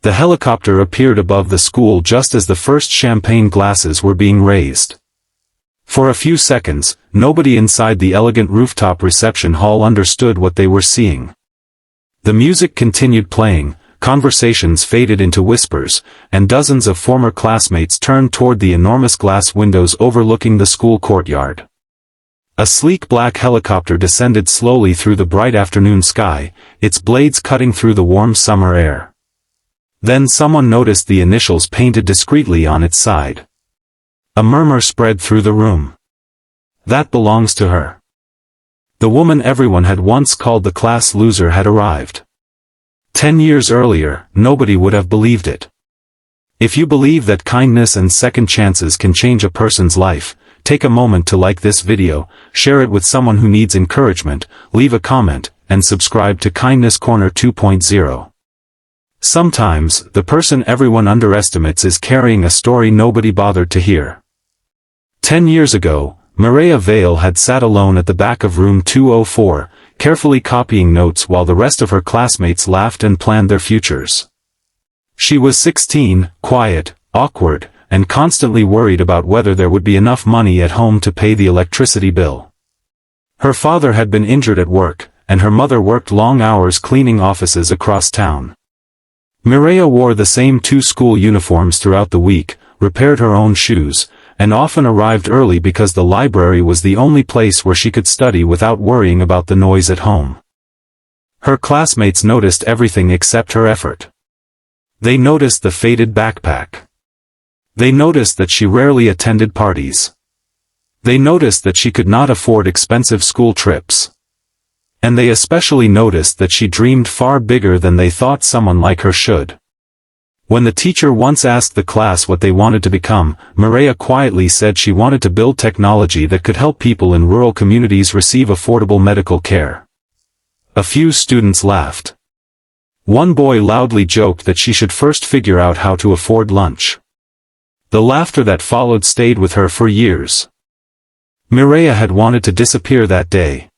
The helicopter appeared above the school just as the first champagne glasses were being raised. For a few seconds, nobody inside the elegant rooftop reception hall understood what they were seeing. The music continued playing, conversations faded into whispers, and dozens of former classmates turned toward the enormous glass windows overlooking the school courtyard. A sleek black helicopter descended slowly through the bright afternoon sky, its blades cutting through the warm summer air. Then someone noticed the initials painted discreetly on its side. A murmur spread through the room. "That belongs to her." The woman everyone had once called the class loser had arrived. 10 years earlier, nobody would have believed it. If you believe that kindness and second chances can change a person's life, take a moment to like this video, share it with someone who needs encouragement, leave a comment, and subscribe to Kindness Corner 2.0. Sometimes, the person everyone underestimates is carrying a story nobody bothered to hear. 10 years ago, Mireya Vale had sat alone at the back of room 204, carefully copying notes while the rest of her classmates laughed and planned their futures. She was 16, quiet, awkward, and constantly worried about whether there would be enough money at home to pay the electricity bill. Her father had been injured at work, and her mother worked long hours cleaning offices across town. Mireya wore the same two school uniforms throughout the week, repaired her own shoes, and often arrived early because the library was the only place where she could study without worrying about the noise at home. Her classmates noticed everything except her effort. They noticed the faded backpack. They noticed that she rarely attended parties. They noticed that she could not afford expensive school trips. And they especially noticed that she dreamed far bigger than they thought someone like her should. When the teacher once asked the class what they wanted to become, Mireya quietly said she wanted to build technology that could help people in rural communities receive affordable medical care. A few students laughed. One boy loudly joked that she should first figure out how to afford lunch. The laughter that followed stayed with her for years. Mireya had wanted to disappear that day.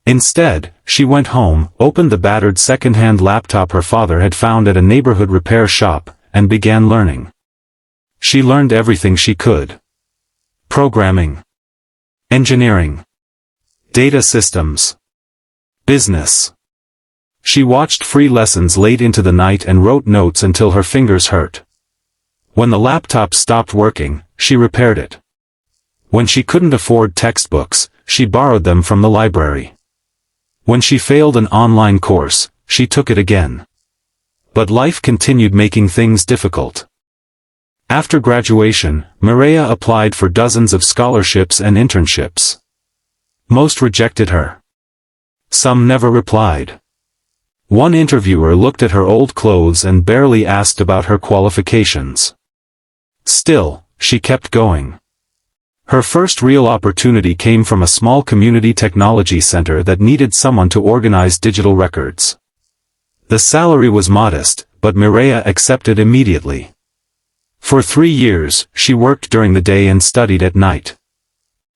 Instead, she went home, opened the battered second-hand laptop her father had found at a neighborhood repair shop, and began learning. She learned everything she could. Programming, engineering, data systems, business. She watched free lessons late into the night and wrote notes until her fingers hurt. When the laptop stopped working, she repaired it. When she couldn't afford textbooks, she borrowed them from the library. When she failed an online course, she took it again. But life continued making things difficult. After graduation, Mireya applied for dozens of scholarships and internships. Most rejected her. Some never replied. One interviewer looked at her old clothes and barely asked about her qualifications. Still, she kept going. Her first real opportunity came from a small community technology center that needed someone to organize digital records. The salary was modest, but Mireya accepted immediately. For 3 years, she worked during the day and studied at night.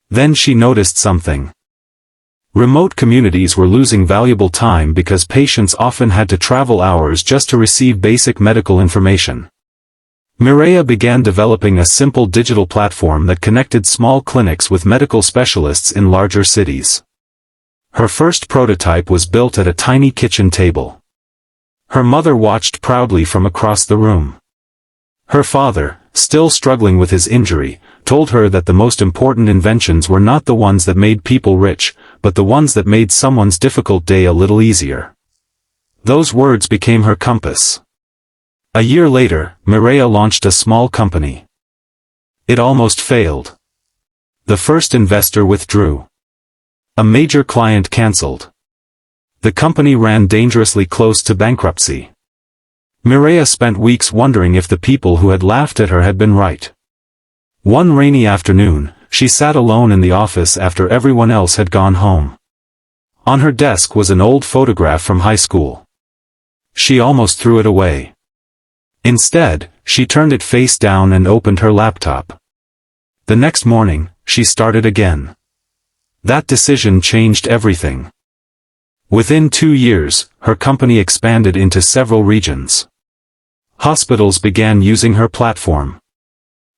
Then she noticed something. Remote communities were losing valuable time because patients often had to travel hours just to receive basic medical information. Mireya began developing a simple digital platform that connected small clinics with medical specialists in larger cities. Her first prototype was built at a tiny kitchen table. Her mother watched proudly from across the room. Her father, still struggling with his injury, told her that the most important inventions were not the ones that made people rich, but the ones that made someone's difficult day a little easier. Those words became her compass. A year later, Mireya launched a small company. It almost failed. The first investor withdrew. A major client cancelled. The company ran dangerously close to bankruptcy. Mireya spent weeks wondering if the people who had laughed at her had been right. One rainy afternoon, she sat alone in the office after everyone else had gone home. On her desk was an old photograph from high school. She almost threw it away. Instead, she turned it face down and opened her laptop. The next morning, she started again. That decision changed everything. Within 2 years, her company expanded into several regions. Hospitals began using her platform.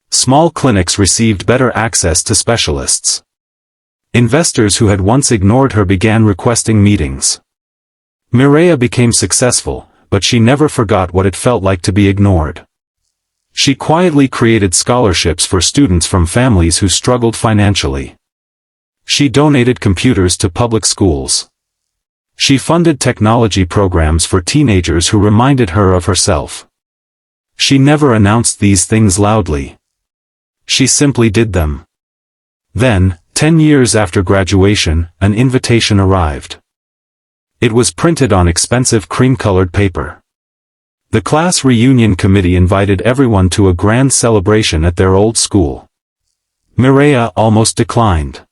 Small clinics received better access to specialists. Investors who had once ignored her began requesting meetings. Mireya became successful, but she never forgot what it felt like to be ignored. She quietly created scholarships for students from families who struggled financially. She donated computers to public schools. She funded technology programs for teenagers who reminded her of herself. She never announced these things loudly. She simply did them. Then, 10 years after graduation, an invitation arrived. It was printed on expensive cream-colored paper. The class reunion committee invited everyone to a grand celebration at their old school. Mireya almost declined.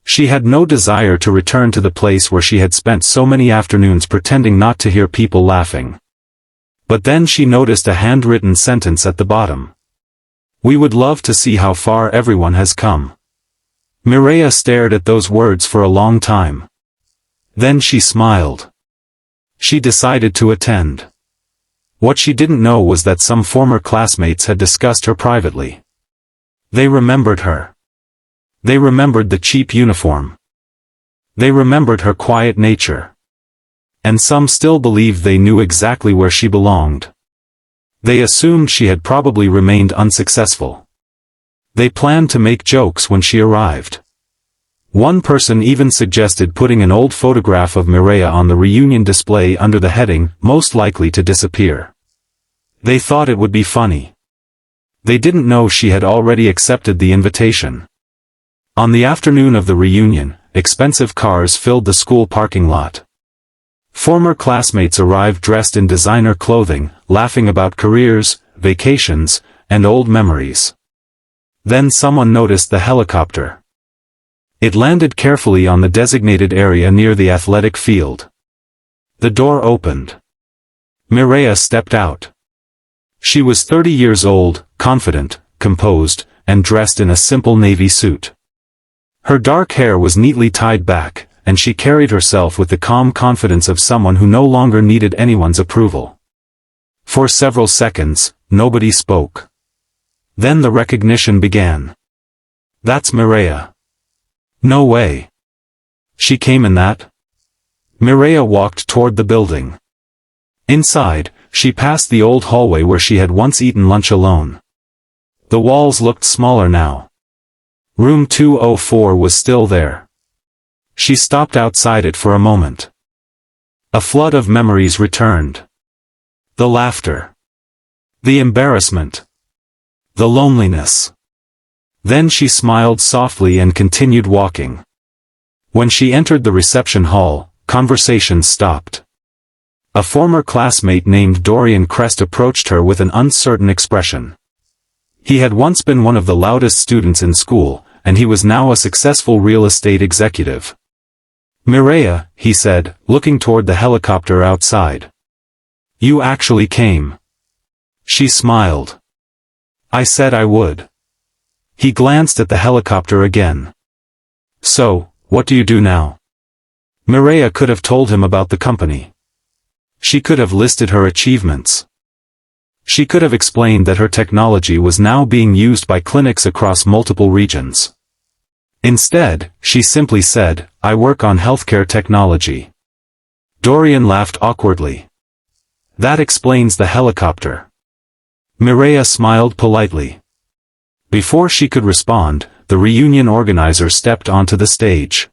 She had no desire to return to the place where she had spent so many afternoons pretending not to hear people laughing. But then she noticed a handwritten sentence at the bottom. "We would love to see how far everyone has come." Mireya stared at those words for a long time. Then she smiled. She decided to attend. What she didn't know was that some former classmates had discussed her privately. They remembered her. They remembered the cheap uniform. They remembered her quiet nature. And some still believed they knew exactly where she belonged. They assumed she had probably remained unsuccessful. They planned to make jokes when she arrived. One person even suggested putting an old photograph of Mireya on the reunion display under the heading, "Most likely to disappear." They thought it would be funny. They didn't know she had already accepted the invitation. On the afternoon of the reunion, expensive cars filled the school parking lot. Former classmates arrived dressed in designer clothing, laughing about careers, vacations, and old memories. Then someone noticed the helicopter. It landed carefully on the designated area near the athletic field. The door opened. Mireya stepped out. She was 30 years old, confident, composed, and dressed in a simple navy suit. Her dark hair was neatly tied back, and she carried herself with the calm confidence of someone who no longer needed anyone's approval. For several seconds, nobody spoke. Then the recognition began. "That's Mireya." "No way. She came in that?" Mireya walked toward the building. Inside, she passed the old hallway where she had once eaten lunch alone. The walls looked smaller now. Room 204 was still there. She stopped outside it for a moment. A flood of memories returned. The laughter. The embarrassment. The loneliness. Then she smiled softly and continued walking. When she entered the reception hall, conversation stopped. A former classmate named Dorian Crest approached her with an uncertain expression. He had once been one of the loudest students in school, and he was now a successful real estate executive. "Mireya," he said, looking toward the helicopter outside. "You actually came." She smiled. "I said I would." He glanced at the helicopter again. "So, what do you do now?" Mireya could have told him about the company. She could have listed her achievements. She could have explained that her technology was now being used by clinics across multiple regions. Instead, she simply said, "I work on healthcare technology." Dorian laughed awkwardly. "That explains the helicopter." Mireya smiled politely. Before she could respond, the reunion organizer stepped onto the stage.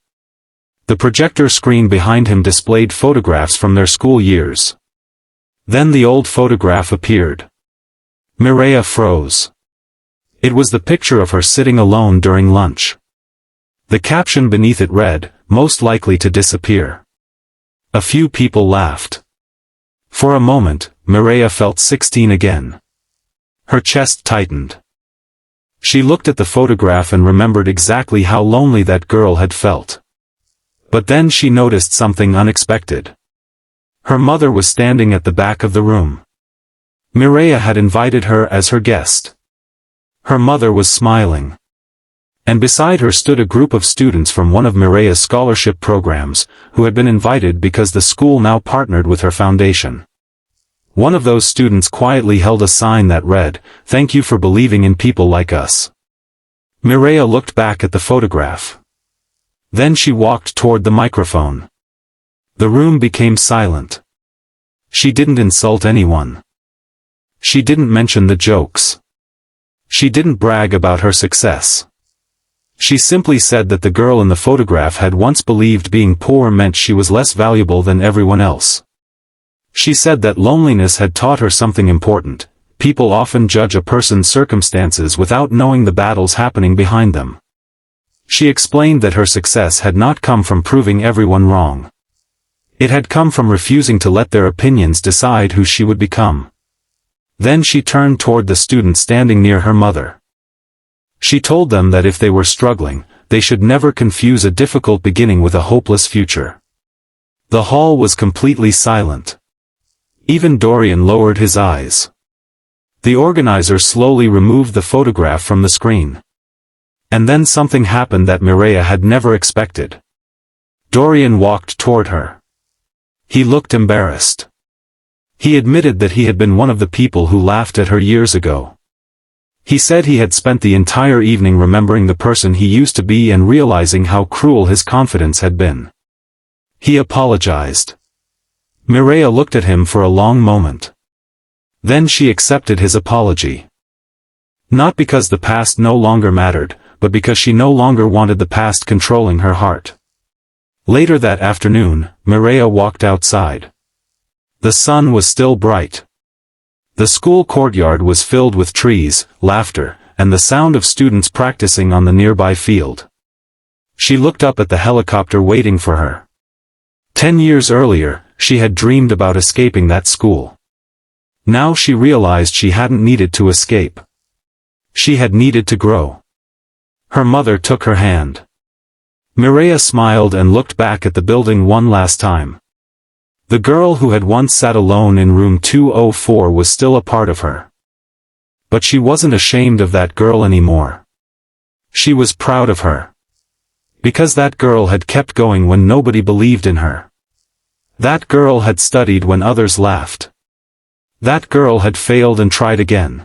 The projector screen behind him displayed photographs from their school years. Then the old photograph appeared. Mireya froze. It was the picture of her sitting alone during lunch. The caption beneath it read, "Most likely to disappear." A few people laughed. For a moment, Mireya felt 16 again. Her chest tightened. She looked at the photograph and remembered exactly how lonely that girl had felt. But then she noticed something unexpected. Her mother was standing at the back of the room. Mireya had invited her as her guest. Her mother was smiling. And beside her stood a group of students from one of Mireya's scholarship programs, who had been invited because the school now partnered with her foundation. One of those students quietly held a sign that read, "Thank you for believing in people like us." Mireya looked back at the photograph. Then she walked toward the microphone. The room became silent. She didn't insult anyone. She didn't mention the jokes. She didn't brag about her success. She simply said that the girl in the photograph had once believed being poor meant she was less valuable than everyone else. She said that loneliness had taught her something important. People often judge a person's circumstances without knowing the battles happening behind them. She explained that her success had not come from proving everyone wrong. It had come from refusing to let their opinions decide who she would become. Then she turned toward the student standing near her mother. She told them that if they were struggling, they should never confuse a difficult beginning with a hopeless future. The hall was completely silent. Even Dorian lowered his eyes. The organizer slowly removed the photograph from the screen. And then something happened that Mireya had never expected. Dorian walked toward her. He looked embarrassed. He admitted that he had been one of the people who laughed at her years ago. He said he had spent the entire evening remembering the person he used to be and realizing how cruel his confidence had been. He apologized. Mireya looked at him for a long moment. Then she accepted his apology. Not because the past no longer mattered, but because she no longer wanted the past controlling her heart. Later that afternoon, Mireya walked outside. The sun was still bright. The school courtyard was filled with trees, laughter, and the sound of students practicing on the nearby field. She looked up at the helicopter waiting for her. 10 years earlier, she had dreamed about escaping that school. Now she realized she hadn't needed to escape. She had needed to grow. Her mother took her hand. Mireya smiled and looked back at the building one last time. The girl who had once sat alone in room 204 was still a part of her. But she wasn't ashamed of that girl anymore. She was proud of her. Because that girl had kept going when nobody believed in her. That girl had studied when others laughed. That girl had failed and tried again.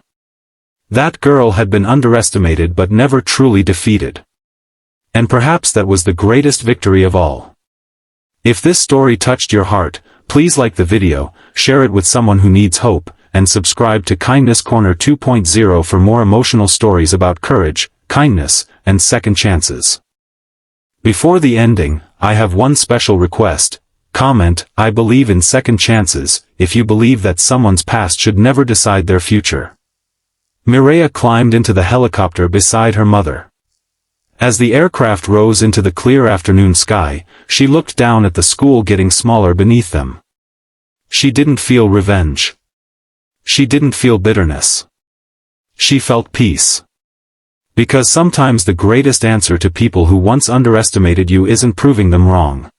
That girl had been underestimated but never truly defeated. And perhaps that was the greatest victory of all. If this story touched your heart, please like the video, share it with someone who needs hope, and subscribe to Kindness Corner 2.0 for more emotional stories about courage, kindness, and second chances. Before the ending, I have one special request. Comment, "I believe in second chances," if you believe that someone's past should never decide their future. Mireya climbed into the helicopter beside her mother. As the aircraft rose into the clear afternoon sky, she looked down at the school getting smaller beneath them. She didn't feel revenge. She didn't feel bitterness. She felt peace. Because sometimes the greatest answer to people who once underestimated you isn't proving them wrong.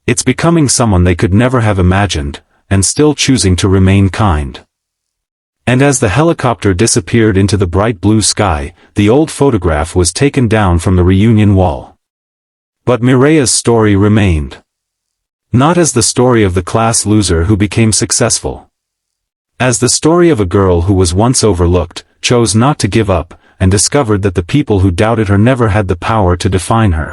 It's becoming someone they could never have imagined, and still choosing to remain kind. And as the helicopter disappeared into the bright blue sky, the old photograph was taken down from the reunion wall. But Mireya's story remained. Not as the story of the class loser who became successful. As the story of a girl who was once overlooked, chose not to give up, and discovered that the people who doubted her never had the power to define her.